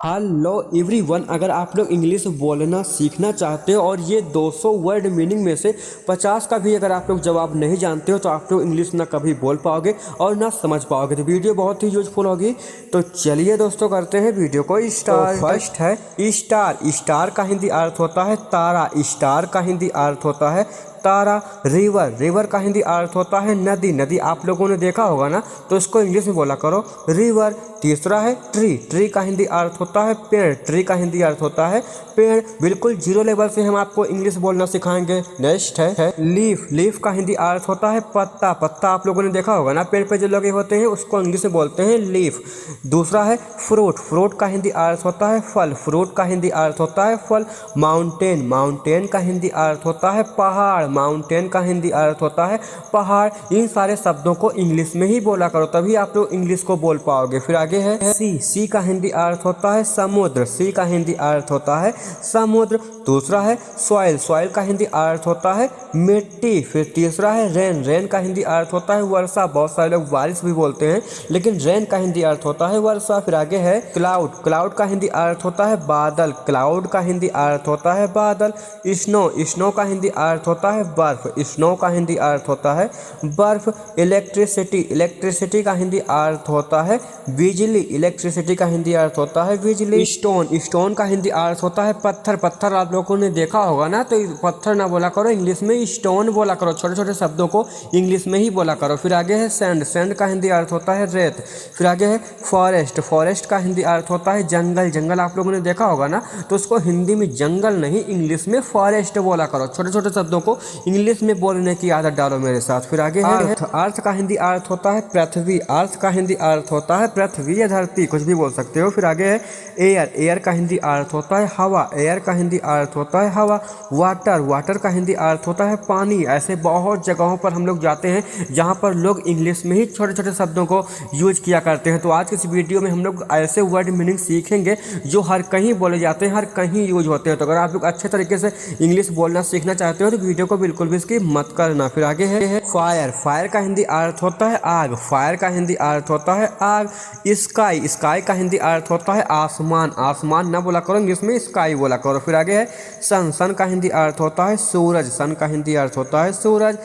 Hello everyone, अगर आप लोग इंग्लिश बोलना सीखना चाहते हो और ये 200 वर्ड मीनिंग में से 50 का भी अगर आप लोग जवाब नहीं जानते हो तो आप लोग इंग्लिश ना कभी बोल पाओगे और ना समझ पाओगे। तो वीडियो बहुत ही यूजफुल होगी। तो चलिए दोस्तों, करते हैं वीडियो को स्टार्ट। फर्स्ट है स्टार। स्टार का हिंदी अर्थ होता है तारा। स्टार का हिंदी अर्थ होता है तारा। रिवर। रिवर का हिंदी अर्थ होता है नदी। नदी आप लोगों ने देखा होगा ना, तो इसको इंग्लिश में बोला करो रिवर। तीसरा है ट्री। ट्री का हिंदी अर्थ होता है पेड़। ट्री का हिंदी अर्थ होता है पेड़। बिल्कुल जीरो लेवल से हम आपको इंग्लिश बोलना सिखाएंगे। नेक्स्ट है लीफ। लीफ का हिंदी अर्थ होता है पत्ता। पत्ता आप लोगों ने देखा होगा ना, पेड़ पे जो लगे होते हैं उसको इंग्लिश में बोलते हैं लीफ। दूसरा है फ्रूट। फ्रूट का हिंदी अर्थ होता है फल। फ्रूट का हिंदी अर्थ होता है फल। माउंटेन। माउंटेन का हिंदी अर्थ होता है पहाड़। माउंटेन का हिंदी अर्थ होता है पहाड़। इन सारे शब्दों को इंग्लिश में ही बोला करो, तभी आप लोग इंग्लिश को बोल पाओगे। फिर आगे है सी। सी का हिंदी अर्थ होता है समुद्र। सी का हिंदी अर्थ होता है समुद्र। दूसरा है सॉइल। सॉइल का हिंदी अर्थ होता है मिट्टी। फिर तीसरा है रेन। रेन का हिंदी अर्थ होता है वर्षा। बहुत सारे लोग बारिश भी बोलते हैं, लेकिन रेन का हिंदी अर्थ होता है वर्षा। फिर आगे है क्लाउड। क्लाउड का हिंदी अर्थ होता है बादल। क्लाउड का हिंदी अर्थ होता है बादल। स्नो। स्नो का हिंदी अर्थ होता है बर्फ। स्नो का हिंदी अर्थ होता है बर्फ। इलेक्ट्रिसिटी। इलेक्ट्रिसिटी का हिंदी अर्थ होता है बिजली। इलेक्ट्रिसिटी का हिंदी अर्थ होता है बिजली। स्टोन। स्टोन का हिंदी अर्थ होता है पत्थर। पत्थर आप लोगों ने देखा होगा ना, तो पत्थर ना बोला करो, इंग्लिश में स्टोन बोला करो। छोटे छोटे शब्दों को इंग्लिश में ही बोला करो। फिर आगे है सैंड। सैंड का हिंदी अर्थ होता है रेत। फिर आगे है फॉरेस्ट। फॉरेस्ट का हिंदी अर्थ होता है जंगल। जंगल आप लोगों ने देखा होगा ना, तो उसको हिंदी में जंगल नहीं, इंग्लिश में फॉरेस्ट बोला करो। छोटे छोटे शब्दों को इंग्लिश में बोलने की आदत डालो मेरे साथ। फिर आगे है अर्थ। अर्थ का हिंदी अर्थ होता है पृथ्वी। अर्थ का हिंदी अर्थ होता है पृथ्वी या धरती, कुछ भी बोल सकते हो। फिर आगे है एयर। एयर का हिंदी अर्थ होता है हवा। एयर का हिंदी अर्थ होता है हवा। वाटर। वाटर का हिंदी अर्थ होता है पानी। ऐसे बहुत जगहों पर हम लोग जाते हैं जहाँ पर लोग इंग्लिश में ही छोटे छोटे शब्दों को यूज किया करते हैं। तो आज की इस वीडियो में हम लोग ऐसे वर्ड मीनिंग सीखेंगे जो हर कहीं बोले जाते हैं, हर कहीं यूज होते हैं। तो अगर आप लोग अच्छे तरीके से इंग्लिश बोलना सीखना चाहते हो तो वीडियो को बिल्कुल भी इसकी मत करना। फिर आगे है फायर। फायर का हिंदी अर्थ होता है आग। फायर का हिंदी अर्थ होता है आग। स्काई। स्काई का हिंदी अर्थ होता है आसमान। आसमान ना बोला करो, इंग्लिश में स्काई बोला करो। फिर आगे है सन। सन का हिंदी अर्थ होता है सूरज। सन का हिंदी अर्थ होता है सूरज।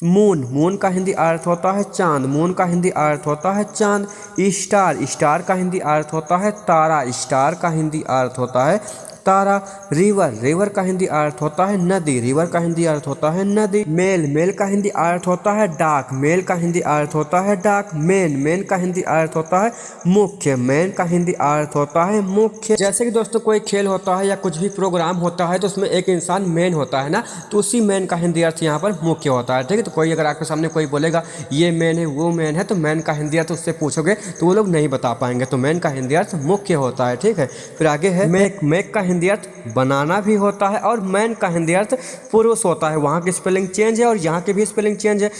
मून। मून का हिंदी अर्थ होता है चांद। मून का हिंदी अर्थ होता है चांद। स्टार। स्टार का हिंदी अर्थ होता है तारा। स्टार का हिंदी अर्थ होता है तारा। रिवर। रिवर का हिंदी अर्थ होता है नदी। रिवर का हिंदी अर्थ होता है नदी। मेल। मेल का हिंदी अर्थ होता है डाक। मेल का हिंदी अर्थ होता है डाक। मेन। मेन का हिंदी अर्थ होता है मुख्य। मेन का हिंदी अर्थ होता है मुख्य। जैसे कि दोस्तों कोई खेल होता है या कुछ भी प्रोग्राम होता है तो उसमें एक इंसान मेन होता है ना, तो उसी मेन का हिंदी अर्थ यहाँ पर मुख्य होता है। ठीक है, तो कोई अगर आपके सामने कोई बोलेगा ये मेन है वो मेन है, तो मेन का हिंदी अर्थ उससे पूछोगे तो वो लोग नहीं बता पाएंगे। तो मेन का हिंदी अर्थ मुख्य होता है। ठीक है, फिर आगे है मेक। मेक का हिंदी अर्थ बनाना भी होता है और मैन का हिंदी अर्थ पुरुष होता है। वहाँ की स्पेलिंग चेंज है और यहाँ की भी स्पेलिंग चेंज है।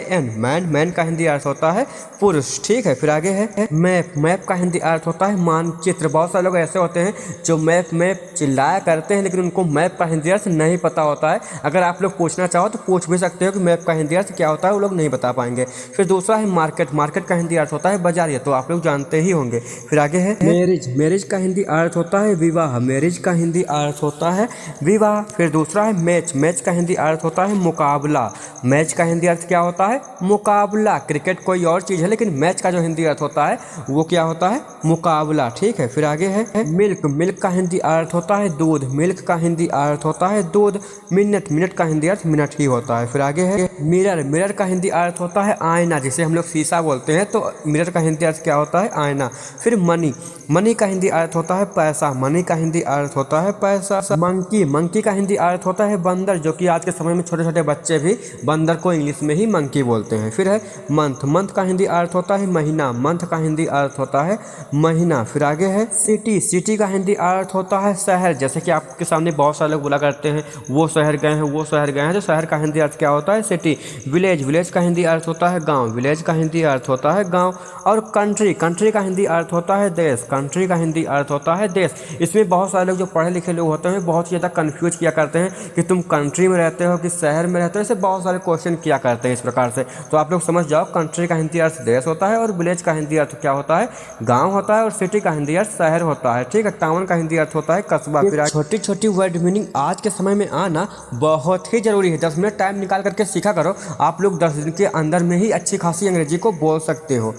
An man. मैन का हिंदी अर्थ होता है पुरुष। ठीक है, फिर आगे है मैप। मैप का हिंदी अर्थ होता है मानचित्र। बहुत सारे लोग ऐसे होते हैं जो मैप मैप चिल्लाया करते हैं, लेकिन उनको मैप का हिंदी अर्थ नहीं पता होता है। अगर आप लोग पूछना चाहो तो पूछ भी सकते हो कि मैप का हिंदी अर्थ क्या होता है, वो लोग नहीं बता पाएंगे। फिर दूसरा है मार्केट। मार्केट का हिंदी अर्थ होता है बाजार, ये तो आप लोग जानते ही होंगे। फिर आगे है मैरिज। मैरिज का हिंदी अर्थ होता है विवाह। मैरिज का हिंदी अर्थ होता है विवाह। फिर दूसरा है मैच। मैच का हिंदी अर्थ होता है मुकाबला। मैच का हिंदी अर्थ क्या होता है मुकाबला। क्रिकेट कोई और चीज़ है, लेकिन मैच का जो हिंदी अर्थ होता है वो क्या होता है मुकाबला। ठीक है, फिर आगे है मिल्क। मिल्क का हिंदी अर्थ होता है दूध। मिल्क का हिंदी अर्थ होता है दूध। मिनट। मिनट का हिंदी अर्थ मिनट ही होता है। फिर आगे है मिरर। मिरर का हिंदी अर्थ होता है आईना, जिसे हम लोग शीशा बोलते हैं, तो मिरर का हिंदी अर्थ क्या होता है आईना। फिर मनी। मनी का हिंदी अर्थ होता है पैसा। मनी का हिंदी अर्थ होता है पैसा। मंकी। मंकी का हिंदी अर्थ होता है बंदर, जो कि आज के समय में छोटे छोटे बच्चे भी बंदर को इंग्लिश में ही मंकी बोलते हैं। फिर है मंथ। मंथ का हिंदी अर्थ होता है महीना। मंथ का हिंदी अर्थ होता है महीना। फिर आगे है सिटी। सिटी का हिंदी अर्थ होता है शहर। जैसे कि आपके सामने बहुत सारे लोग बोला करते हैं वो शहर गए हैं वो शहर गए हैं, तो शहर का हिंदी अर्थ क्या होता है सिटी। विलेज। विलेज का हिंदी अर्थ होता है गाँव। विलेज का हिंदी अर्थ होता है गाँव। और कंट्री। कंट्री का हिंदी अर्थ होता है देश। कंट्री का हिंदी अर्थ होता है देश। इसमें बहुत सारे सारे लोग जो पढ़े लिखे लोग होते हैं बहुत ज़्यादा कन्फ्यूज किया करते हैं कि तुम कंट्री में रहते हो कि शहर में रहते हो, ऐसे बहुत सारे क्वेश्चन किया करते हैं इस प्रकार से। तो आप लोग समझ जाओ, कंट्री का हिंदी अर्थ देश होता है और विलेज का हिंदी अर्थ क्या होता है, गाँव होता है, और सिटी का हिंदी अर्थ शहर होता है। ठीक है, टाउन का हिंदी अर्थ होता है कस्बा। फिर छोटी छोटी वर्ड मीनिंग आज के समय में आना बहुत ही जरूरी है। 10 मिनट टाइम निकाल करके सीखा करो, आप लोग 10 दिन के अंदर में ही अच्छी खासी अंग्रेजी को बोल सकते हो।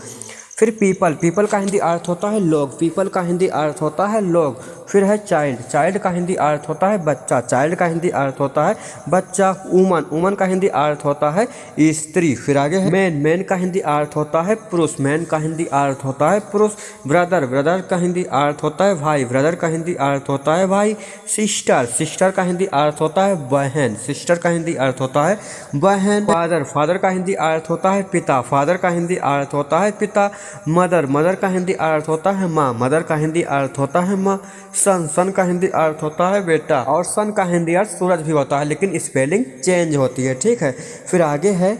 फिर पीपल, पीपल का हिंदी अर्थ होता है लोग, पीपल का हिंदी अर्थ होता है लोग। फिर है चाइल्ड, चाइल्ड का हिंदी अर्थ होता है बच्चा, चाइल्ड का हिंदी अर्थ होता है बच्चा। वुमन, वुमन का हिंदी अर्थ होता है स्त्री। फिर आगे है मैन, मैन का हिंदी अर्थ होता है पुरुष, मैन का हिंदी अर्थ होता है पुरुष। ब्रदर, ब्रदर का हिंदी अर्थ होता है भाई, ब्रदर का हिंदी अर्थ होता है भाई। सिस्टर, सिस्टर का हिंदी अर्थ होता है बहन, सिस्टर का हिंदी अर्थ होता है बहन। फादर, फादर का हिंदी अर्थ होता है पिता, फादर का हिंदी अर्थ होता है पिता। मदर, मदर का हिंदी अर्थ होता है माँ, मदर का हिंदी अर्थ होता है माँ। सन, सन का हिंदी अर्थ होता है बेटा, और सन का हिंदी अर्थ सूरज भी होता है, लेकिन स्पेलिंग चेंज होती है। ठीक है, फिर आगे है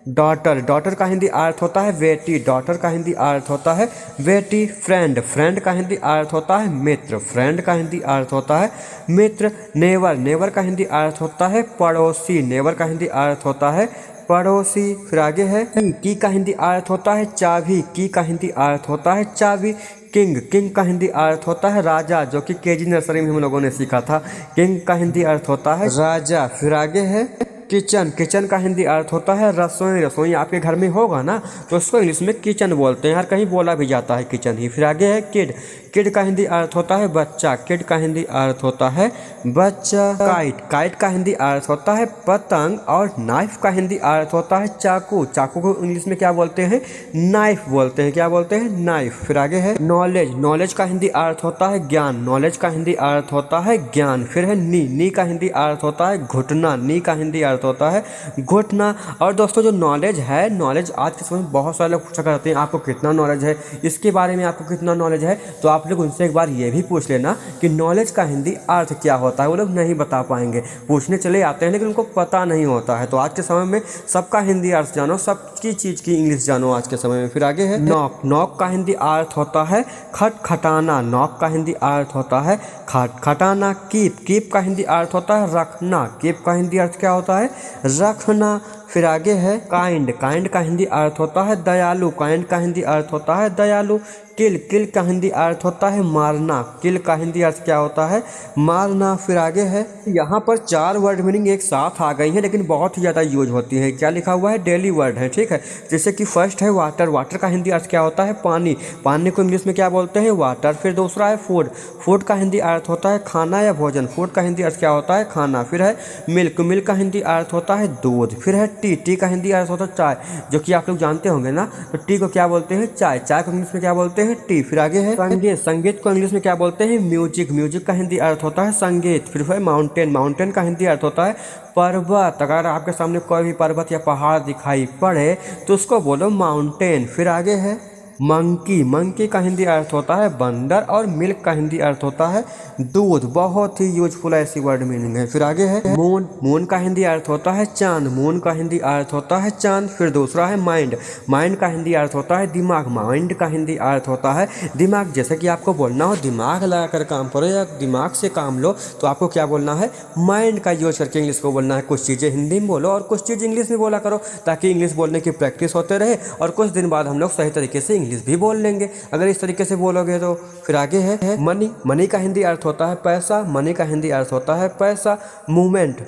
डॉटर, डॉटर का हिंदी अर्थ होता है बेटी, डॉटर का हिंदी अर्थ होता है बेटी। फ्रेंड, फ्रेंड का हिंदी अर्थ होता है मित्र, फ्रेंड का हिंदी अर्थ होता है मित्र। नेवर, नेवर का हिंदी अर्थ होता है पड़ोसी, नेवर का हिंदी अर्थ होता है पड़ोसी। फिर आगे है की का हिंदी अर्थ होता है चाबी, की का हिंदी अर्थ होता है चाबी। किंग, किंग का हिंदी अर्थ होता है राजा, जो कि केजी नर्सरी में हम लोगों ने सीखा था। किंग का हिंदी अर्थ होता है राजा। फिर आगे है किचन, किचन का हिंदी अर्थ होता है रसोई, रसोई आपके घर में होगा ना तो उसको इंग्लिश में किचन बोलते हैं, हर कहीं बोला भी जाता है किचन ही। फिर आगे है किड, किड का हिंदी अर्थ होता है बच्चा, किड का हिंदी अर्थ होता है बच्चा। काइट, काइट का हिंदी अर्थ होता है पतंग, और नाइफ का हिंदी अर्थ होता है चाकू, चाकू को इंग्लिश में क्या बोलते हैं, नाइफ बोलते हैं, क्या बोलते हैं, नाइफ। फिर आगे है नॉलेज, नॉलेज का हिंदी अर्थ होता है ज्ञान, नॉलेज का हिंदी अर्थ होता है ज्ञान। फिर है नी, नी का हिंदी अर्थ होता है घुटना, नी का हिंदी अर्थ होता है घुटना। और दोस्तों जो नॉलेज है, नॉलेज आज के समय में बहुत सारे लोग पूछा करते हैं आपको कितना नॉलेज है, इसके बारे में आपको कितना नॉलेज है, तो आप लोग उनसे एक बार ये भी पूछ लेना कि नॉलेज का हिंदी अर्थ क्या होता है। वो लोग नहीं बता पाएंगे, पूछने चले आते हैं लेकिन उनको पता नहीं होता है। तो आज के समय में सबका हिंदी अर्थ जानो, सबकी चीज़ की इंग्लिश जानो आज के समय में। फिर आगे है नॉक, नॉक का हिंदी अर्थ होता है खटखटाना, नॉक का हिंदी अर्थ होता है खटखटाना। कीप, कीप का हिंदी अर्थ होता है रखना, कीप का हिंदी अर्थ क्या होता है, रखना। फिर आगे है काइंड, काइंड का हिंदी अर्थ होता है दयालु, काइंड का हिंदी अर्थ होता है दयालु। किल, किल का हिंदी अर्थ होता है मारना, किल का हिंदी अर्थ क्या होता है, मारना। फिर आगे है यहाँ पर 4 वर्ड मीनिंग एक साथ आ गई हैं लेकिन बहुत ही ज़्यादा यूज होती है। क्या लिखा हुआ है, डेली वर्ड है। ठीक है, जैसे कि फर्स्ट है वाटर, वाटर का हिंदी अर्थ क्या होता है पानी, पानी को इंग्लिश में क्या बोलते हैं वाटर। फिर दूसरा है फूड, फूड का हिंदी अर्थ होता है खाना या भोजन, फूड का हिंदी अर्थ क्या होता है खाना। फिर है मिल्क, मिल्क का हिंदी अर्थ होता है दूध। फिर है टी, टी का हिंदी अर्थ होता है चाय, जो कि आप लोग जानते होंगे ना, तो टी को क्या बोलते हैं चाय, चाय को इंग्लिश में क्या बोलते हैं टी। फिर आगे है संगीत, संगीत को इंग्लिश में क्या बोलते हैं म्यूजिक, म्यूजिक का हिंदी अर्थ होता है संगीत। फिर है माउंटेन, माउंटेन का हिंदी अर्थ होता है पर्वत। अगर आपके सामने कोई भी पर्वत या पहाड़ दिखाई पड़े तो उसको बोलो माउंटेन। फिर आगे है मंकी, मंकी का हिंदी अर्थ होता है बंदर, और मिल्क का हिंदी अर्थ होता है दूध। बहुत ही यूजफुल ऐसी वर्ड मीनिंग है। फिर आगे है मून, मून का हिंदी अर्थ होता है चांद, मून का हिंदी अर्थ होता है चांद। फिर दूसरा है माइंड, माइंड का हिंदी अर्थ होता है दिमाग, माइंड का हिंदी अर्थ होता है दिमाग। जैसे कि आपको बोलना हो दिमाग लगाकर काम करो या दिमाग से काम लो, तो आपको क्या बोलना है, माइंड का यूज करके इंग्लिश को बोलना है। कुछ चीज़ें हिंदी में बोलो और कुछ चीज़ इंग्लिश में बोला करो, ताकि इंग्लिश बोलने की प्रैक्टिस होते रहे और कुछ दिन बाद हम लोग सही तरीके से इंग्लिश भी बोल लेंगे अगर इस तरीके से बोलोगे तो। फिर आगे है मनी, मनी का हिंदी अर्थ होता है पैसा, मनी का हिंदी अर्थ होता है पैसा। मूवमेंट,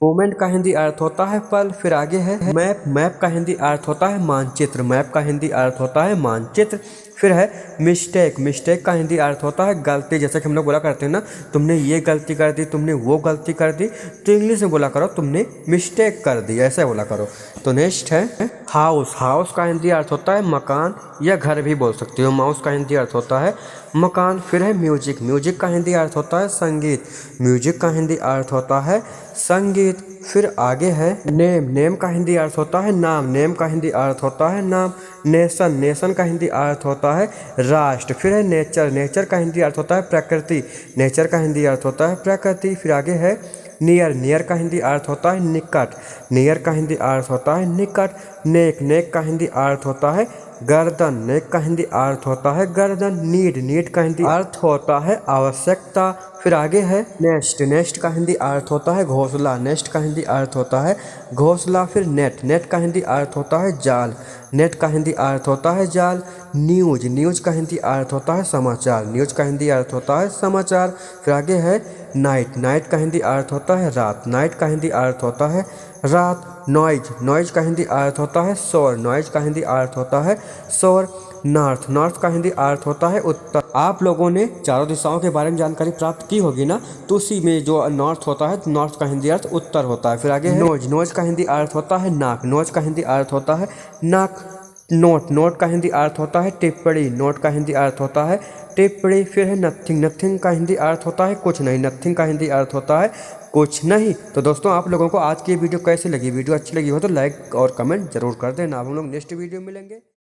मूवमेंट का हिंदी अर्थ होता है पल। फिर आगे है मैप, मैप का हिंदी अर्थ होता है मानचित्र, मैप का हिंदी अर्थ होता है मानचित्र। फिर है मिस्टेक, मिस्टेक का हिंदी अर्थ होता है गलती। जैसे कि हम लोग बोला करते हैं ना, तुमने ये गलती कर दी, तुमने वो गलती कर दी, तो इंग्लिश में बोला करो तुमने मिस्टेक कर दी, ऐसे बोला करो। तो नेक्स्ट है हाउस, हाउस का हिंदी अर्थ होता है मकान या घर भी बोल सकते हो। माउस का हिंदी अर्थ होता है मकान। फिर है म्यूजिक, म्यूजिक का हिंदी अर्थ होता है संगीत, म्यूजिक का हिंदी अर्थ होता है संगीत। फिर आगे है नेम, नेम का हिंदी अर्थ होता है नाम, नेम का हिंदी अर्थ होता है नाम। नेशन, नेशन का हिंदी अर्थ होता है राष्ट्र। फिर है नेचर, नेचर का हिंदी अर्थ होता है प्रकृति, नेचर का हिंदी अर्थ होता है प्रकृति। फिर आगे है नियर, नियर का हिंदी अर्थ होता है निकट, नियर का हिंदी अर्थ होता है निकट। नेक, नेक का हिंदी अर्थ होता है गर्दन, नेक का हिंदी अर्थ होता है गर्दन। नीड, नीड का हिंदी अर्थ होता है आवश्यकता। फिर आगे है नेस्ट। नेस्ट का हिंदी अर्थ होता है घोंसला। नेस्ट का हिंदी अर्थ होता है घोंसला। फिर नेट। नेट का हिंदी अर्थ होता है जाल। नेट का हिंदी अर्थ होता है जाल। न्यूज। न्यूज का हिंदी अर्थ होता है समाचार। न्यूज का हिंदी अर्थ होता है समाचार। फिर आगे है नाइट। नाइट का हिंदी अर्थ होता है रात। नाइट का हिंदी अर्थ होता है रात। नॉइज। नॉइज का हिंदी अर्थ होता है शोर। नॉइज का हिंदी अर्थ होता है शोर। नॉर्थ। नॉर्थ का हिंदी अर्थ होता है उत्तर। आप लोगों ने चारों दिशाओं के बारे में जानकारी प्राप्त की होगी ना, तो उसी में जो नॉर्थ होता है, तो नॉर्थ का हिंदी अर्थ उत्तर होता है। फिर आगे है नोज। नोज का हिंदी अर्थ होता है नाक। नोज का हिंदी अर्थ होता है नाक। नोट। नोट का हिंदी अर्थ होता है टिप्पणी। नोट का हिंदी अर्थ होता है टिप्पणी। फिर है नथिंग। नथिंग का हिंदी अर्थ होता है कुछ नहीं। नथिंग का हिंदी अर्थ होता है कुछ नहीं। तो दोस्तों, आप लोगों को आज की वीडियो कैसी लगी? वीडियो अच्छी लगी हो तो लाइक और कमेंट जरूर कर देना। अब हम लोग नेक्स्ट वीडियो मिलेंगे।